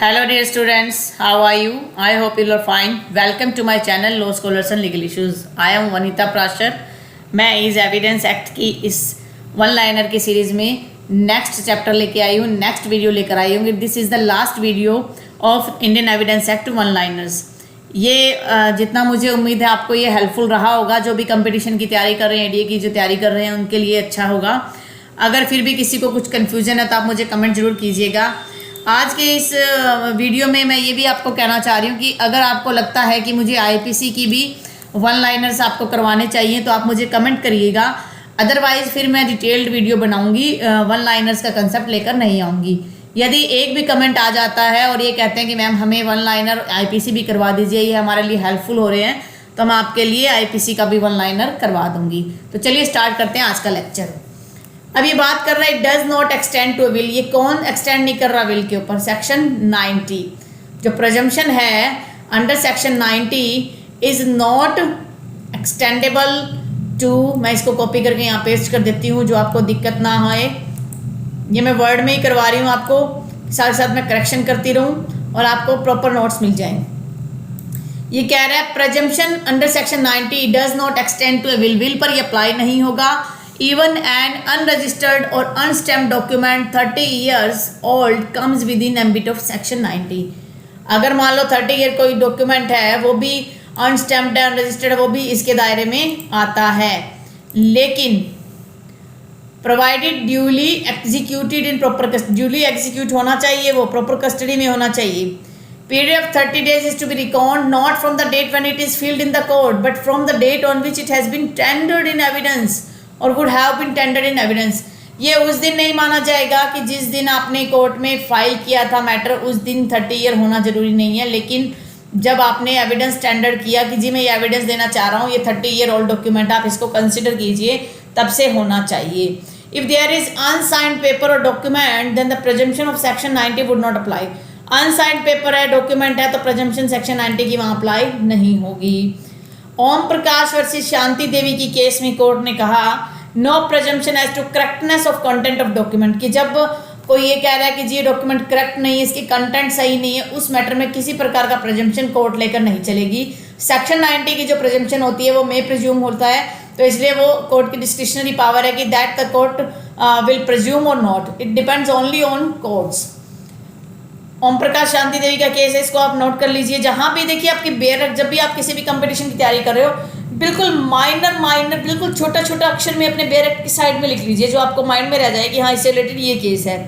Hello dear students, how are you? I hope you are fine. Welcome to my channel Law Scholars and Legal Issues. I am Vanita Prashar. मैं इस evidence act की इस one liner की series में next chapter लेके आई हूँ, next video लेकर आई हूँ. This is the last video of Indian evidence act one liners. ये जितना मुझे उम्मीद है आपको ये हेल्पफुल रहा होगा. जो भी कंपटीशन की तैयारी कर रहे हैं, एडीए की जो तैयारी कर रहे हैं, उनके लिए अच्छा होगा. अगर फिर भी किसी को कुछ कन्फ्यूज़न है तो आप मुझे कमेंट ज़रूर कीजिएगा. आज के इस वीडियो में मैं ये भी आपको कहना चाह रही हूँ कि अगर आपको लगता है कि मुझे आईपीसी की भी वन लाइनर्स आपको करवाने चाहिए तो आप मुझे कमेंट करिएगा. अदरवाइज़ फिर मैं डिटेल्ड वीडियो बनाऊंगी, वन लाइनर्स का कंसेप्ट लेकर नहीं आऊँगी. यदि एक भी कमेंट आ जाता है और ये कहते हैं कि मैम हमें वन लाइनर आईपीसी भी करवा दीजिए, ये हमारे लिए हेल्पफुल हो रहे हैं, तो मैं आपके लिए आईपीसी का भी वन लाइनर करवा दूँगी. तो चलिए स्टार्ट करते हैं आज का लेक्चर. अब ये बात कर रहा है does not extend to will. ये कौन एक्सटेंड नहीं कर रहा विल के ऊपर? सेक्शन 90. जो प्रजम्पशन है under section 90 is not extendable to. मैं इसको कॉपी करके यहाँ पेस्ट कर देती हूँ जो आपको दिक्कत ना आए. ये मैं वर्ड में ही करवा रही हूँ आपको, साथ साथ मैं करेक्शन करती रहूँ और आपको प्रॉपर नोट्स मिल जाएंगे. ये कह रहा है presumption under section 90 does not extend to will. Will पर ये अप्लाई नहीं होगा. Even an unregistered or unstamped document 30 years old comes within ambit of section 90. अगर मान लो 30 ईयर कोई डॉक्यूमेंट है, वो भी अनस्टैम्प्ड है, अनरजिस्टर्ड है, वो भी इसके दायरे में आता है. लेकिन provided duly executed in proper custody. Duly execute होना चाहिए, वो प्रॉपर कस्टडी में होना चाहिए. Period of 30 days is to be reckoned not from the date when it is filed in the court but from the date on which it has been tendered in evidence और would have been tendered in evidence. ये उस दिन नहीं माना जाएगा कि जिस दिन आपने कोर्ट में फाइल किया था मैटर, उस दिन 30 ईयर होना जरूरी नहीं है. लेकिन जब आपने एविडेंस टेंडर किया कि जी मैं ये एविडेंस देना चाह रहा हूँ, ये 30 ईयर ओल्ड डॉक्यूमेंट आप इसको कंसिडर कीजिए, तब से होना चाहिए. If there is unsigned paper और document then the presumption of section 90 would not apply. Unsigned paper है, डॉक्यूमेंट है, तो प्रेजम्पशन सेक्शन 90 की वहाँ अप्लाई नहीं होगी. ओम प्रकाश वर्सेस शांति देवी की केस में कोर्ट ने कहा no presumption as to correctness of content of document. कि जब कोई ये कह रहा है कि जी डॉक्यूमेंट करेक्ट नहीं है, इसकी कंटेंट सही नहीं है, उस मैटर में किसी प्रकार का प्रजम्पशन कोर्ट लेकर नहीं चलेगी. सेक्शन 90 की जो प्रजम्पशन होती है वो मे प्रिज्यूम होता है, तो इसलिए वो कोर्ट की डिस्क्रिशनरी पावर है कि that the court will presume or not. It depends only on courts. Om Prakash Shanti Devi का केस है, इसको आप नोट कर लीजिए. जहां भी देखिए आपकी बेरक, जब भी आप किसी भी कंपटीशन की तैयारी कर रहे हो, बिल्कुल माइनर बिल्कुल छोटा छोटा अक्षर में अपने बेरक की साइड में लिख लीजिए, जो आपको माइंड में रह जाए कि हाँ इससे रिलेटेड ये केस है.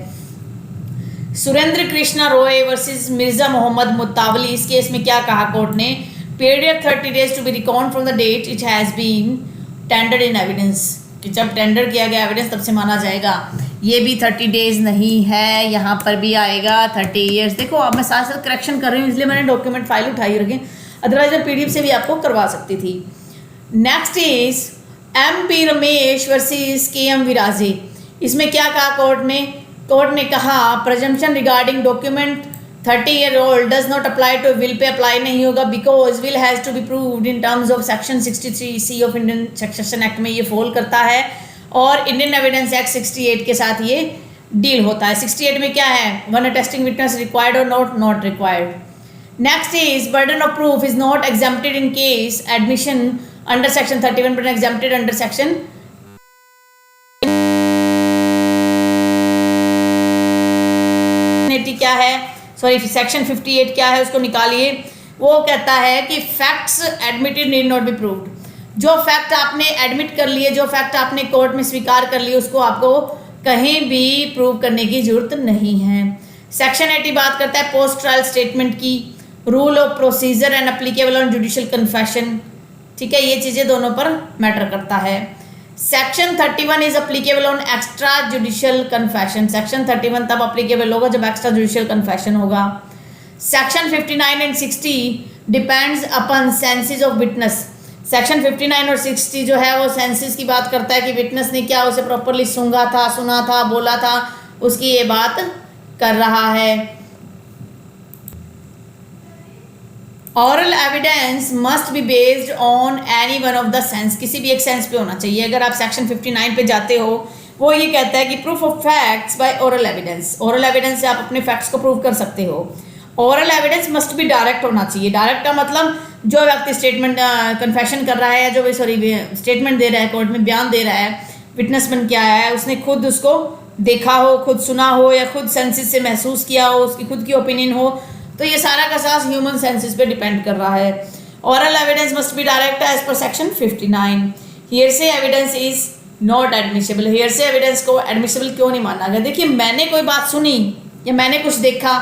सुरेंद्र कृष्णा रॉय वर्सेस मिर्जा मोहम्मद मुतावली. इस केस में क्या कहा कोर्ट ने? Period 30 days to be record from the date it has been tendered in evidence. कि जब टेंडर किया गया एविडेंस तब से माना जाएगा. ये भी 30 days नहीं है, यहाँ पर भी आएगा 30 years. देखो अब मैं साथ साथ करेक्शन कर रही हूँ, इसलिए मैंने डॉक्यूमेंट फाइल उठाई रखी, अदरवाइज मैं पीडीएफ से भी आपको करवा सकती थी. Next is MP Ramesh versus KM विराजे. इसमें क्या कहा कोर्ट ने? कोर्ट ने कहा presumption regarding document 30 year old does not apply to will पे अप्लाई नहीं होगा because will has to be proved in terms of section 63C of Indian succession act में ये फॉल करता है, और इंडियन एविडेंस एक्ट 68 के साथ ये डील होता है. 68 में क्या है? वन अटेस्टिंग विटनेस रिक्वायर्ड और not required. Next is burden of proof is not exempted in case admission under section 31 but exempted under section क्या है, सॉरी सेक्शन 58 क्या है, उसको निकालिए. वो कहता है कि facts admitted need not be proved. जो फैक्ट आपने एडमिट कर लिए, जो फैक्ट आपने कोर्ट में स्वीकार कर लिए, उसको आपको कहीं भी प्रूव करने की जरूरत नहीं है. सेक्शन 80 बात करता है पोस्ट ट्रायल स्टेटमेंट की. Rule of procedure and applicable on judicial confession. ठीक है, ये चीज़ें दोनों पर मैटर करता है. Section 31 is applicable on extra judicial confession. Section 31 तब अप्लीकेबल होगा जब एक्स्ट्रा जुडिशियल कन्फेशन होगा. Section 59 and 60 depends upon senses of witness. Section 59 और 60 जो है वो सेंसेस की बात करता है कि विटनेस ने क्या उसे प्रॉपरली सूंघा था, सुना था, बोला था, उसकी ये बात कर रहा है. Oral evidence must be based on any one of the sense. किसी भी एक सेंस पे होना चाहिए. अगर आप सेक्शन 59 पे जाते हो, वो ये कहता है कि proof of facts by oral evidence. Oral evidence से आप अपने फैक्ट्स को प्रूव कर सकते हो. Oral evidence must be direct होना चाहिए। डायरेक्ट का मतलब जो व्यक्ति स्टेटमेंट कन्फेशन कर रहा है या जो स्टेटमेंट दे रहा है कोर्ट में, बयान दे रहा है, विटनेस बन के आया है, उसने खुद उसको देखा हो, खुद सुना हो या खुद सेंसेस से महसूस किया हो, उसकी खुद की ओपिनियन हो, तो ये सारा का सारा ह्यूमन सेंसेस पे डिपेंड कर रहा है। Oral evidence must be direct as per section 59। Hearsay evidence is not admissible. Hearsay evidence को एडमिसिबल क्यों नहीं माना गया? देखिए, मैंने कोई बात सुनी या मैंने कुछ देखा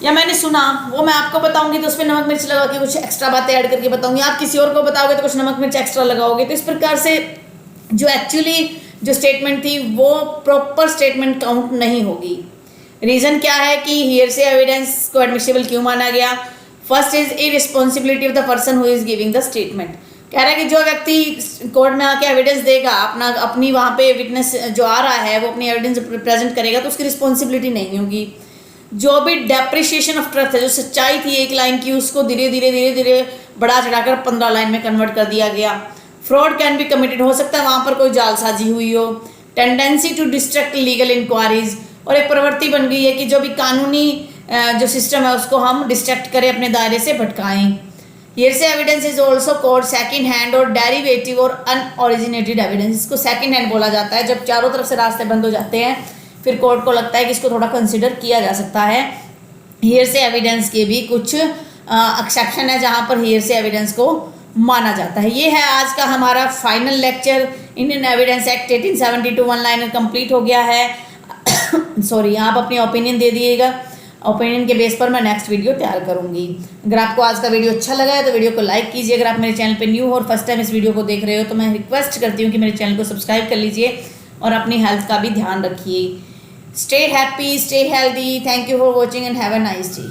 या मैंने सुना, वो मैं आपको बताऊंगी तो उस पर नमक मिर्च लगा के कुछ एक्स्ट्रा बातें ऐड करके बताऊंगी, आप किसी और को बताओगे तो कुछ नमक मिर्च एक्स्ट्रा लगाओगे। तो इस प्रकार से जो एक्चुअली जो स्टेटमेंट थी वो प्रॉपर स्टेटमेंट काउंट नहीं होगी। रीज़न क्या है कि हियरसे एविडेंस को एडमिसिबल क्यों माना गया? First is irresponsibility of the person who is giving the statement. कह रहा है कि जो व्यक्ति कोर्ट में आके एविडेंस देगा, अपनी वहाँ पे विटनेस जो आ रहा है वो अपनी एविडेंस प्रेजेंट करेगा, तो उसकी रिस्पॉन्सिबिलिटी नहीं होगी। जो भी डेप्रिशिएशन ऑफ ट्रथ है, जो सच्चाई थी एक लाइन की, उसको धीरे धीरे बढ़ा चढ़ाकर 15 लाइन में कन्वर्ट कर दिया गया। फ्रॉड कैन बी कमिटेड, हो सकता है वहाँ पर कोई जालसाजी हुई हो। Tendency to distract legal inquiries, और एक प्रवृत्ति बन गई है कि जो भी कानूनी जो सिस्टम है उसको हम डिस्ट्रैक्ट करें, अपने दायरे से भटकाएं। Hearsay evidence is also called second hand or derivative or unoriginated evidence. इसको सेकंड हैंड बोला जाता है जब चारों तरफ से रास्ते बंद हो जाते हैं, फिर कोर्ट को लगता है कि इसको थोड़ा कंसिडर किया जा सकता है। हियरसे एविडेंस के भी कुछ एक्सेप्शन है जहाँ पर हियरसे एविडेंस को माना जाता है। ये है आज का हमारा final lecture. Indian evidence act 1872 one liner complete हो गया है। सॉरी, आप अपनी ओपिनियन दे दिएगा, ओपिनियन के बेस पर मैं नेक्स्ट वीडियो तैयार करूंगी। अगर आपको आज का वीडियो अच्छा लगा है तो वीडियो को लाइक कीजिए। अगर आप मेरे चैनल पे न्यू हो और फर्स्ट टाइम इस वीडियो को देख रहे हो तो मैं रिक्वेस्ट करती हूँ कि मेरे चैनल को सब्सक्राइब कर लीजिए और अपनी हेल्थ का भी ध्यान रखिए। Stay happy, stay healthy. Thank you for watching and have a nice day.